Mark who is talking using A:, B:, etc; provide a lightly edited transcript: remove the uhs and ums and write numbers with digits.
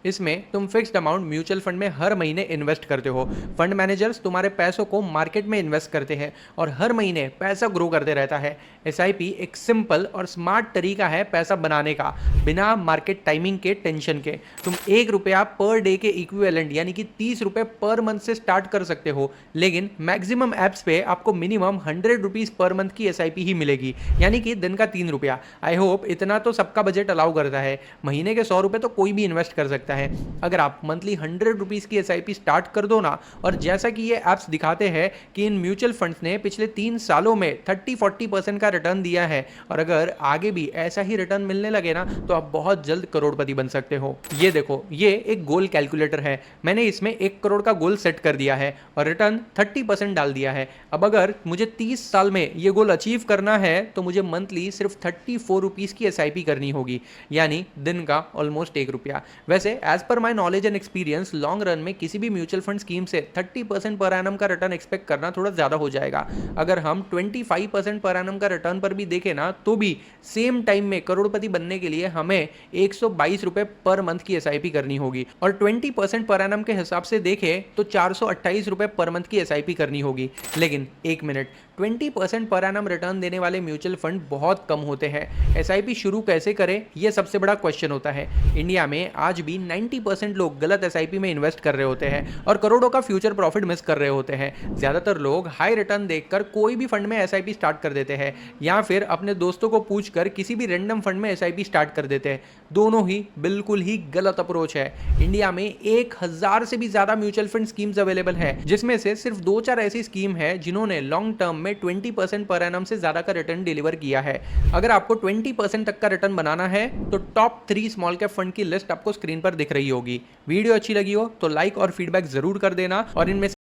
A: इसमें तुम fixed amount mutual fund में हर महीने इन्वेस्ट करते हो। फंड मैनेजर्स तुम्हारे पैसों को मार्केट में इन्वेस्ट करते हैं और हर महीने पैसा ग्रो करते रहता है। एसआईपी एक सिंपल और स्मार्ट तरीका है पैसा बनाने का, बिना मार्केट टाइमिंग के टेंशन के। तुम ₹1 पर डे के इक्विवेलेंट यानी कि ₹30 पर मंथ से स्टार्ट कर सकते हो, लेकिन मैक्सिमम एप्स पे आपको मिनिमम ₹100 पर मंथ की एसआईपी ही मिलेगी, यानी कि दिन का ₹3। आई होप इतना तो सबका बजट अलाउ करता है। महीने के ₹100 तो कोई भी इन्वेस्ट कर सकता है। अगर आप मंथली ₹100 की एसआईपी स्टार्ट कर दो ना, और जैसा कि ये एप्स दिखाते हैं कि इन म्यूचुअल फंड्स ने पिछले 3 सालों में 30-40% का रिटर्न दिया है, और अगर आगे भी ऐसा ही रिटर्न मिलने लगे ना तो आप बहुत जल्द करोड़पति बन सकते हो। ये देखो, ये एक गोल कैलकुलेटर है। मैंने इसमें 1 करोड़ का गोल सेट कर दिया है और रिटर्न 30% डाल दिया है। अब अगर मुझे 30 साल में ये गोल अचीव करना है तो मुझे मंथली सिर्फ ₹34 की एसआईपी करनी होगी, यानी दिन का ऑलमोस्ट ₹1। वैसे as per my knowledge and experience, long run में किसी भी म्यूचुअल फंड स्कीम से 30% पर एनम का रिटर्न एक्सपेक्ट करना थोड़ा ज्यादा हो जाएगा। अगर हम 25% पर एनम का रिटर्न पर भी देखें ना, तो भी सेम टाइम में करोड़पति बनने के लिए हमें ₹122 पर मंथ की एसआईपी करनी होगी, और 20% पर एनम के हिसाब से देखें तो ₹428 पर मंथ की एसआईपी करनी होगी। लेकिन एक मिनट, 20% पर एनम रिटर्न देने वाले म्यूचुअल फंड बहुत कम होते हैं। एसआईपी शुरू कैसे करें, यह सबसे बड़ा क्वेश्चन होता है। इंडिया में आज भी 90% लोग गलत एसआईपी में इन्वेस्ट कर रहे होते हैं और करोड़ों का फ्यूचर प्रॉफिट मिस कर रहे होते हैं। ज्यादातर लोग हाई रिटर्न देखकर कोई भी फंड में एसआईपी स्टार्ट कर देते हैं, या फिर अपने दोस्तों को पूछकर किसी भी रैंडम फंड में एसआईपी स्टार्ट कर देते हैं। दोनों ही बिल्कुल ही गलत अप्रोच है। इंडिया में 1000 से भी ज्यादा म्यूचुअल फंड स्कीम्स अवेलेबल है, जिसमें से सिर्फ 2-4 ऐसी स्कीम है जिन्होंने लॉन्ग टर्म में 20% पर एनम से ज्यादा का रिटर्न डिलीवर किया है। अगर आपको 20% तक का रिटर्न बनाना है तो टॉप 3 स्मॉल कैप फंड की लिस्ट आपको स्क्रीन पर दिख रही होगी। वीडियो अच्छी लगी हो तो लाइक और फीडबैक जरूर कर देना, और इनमें से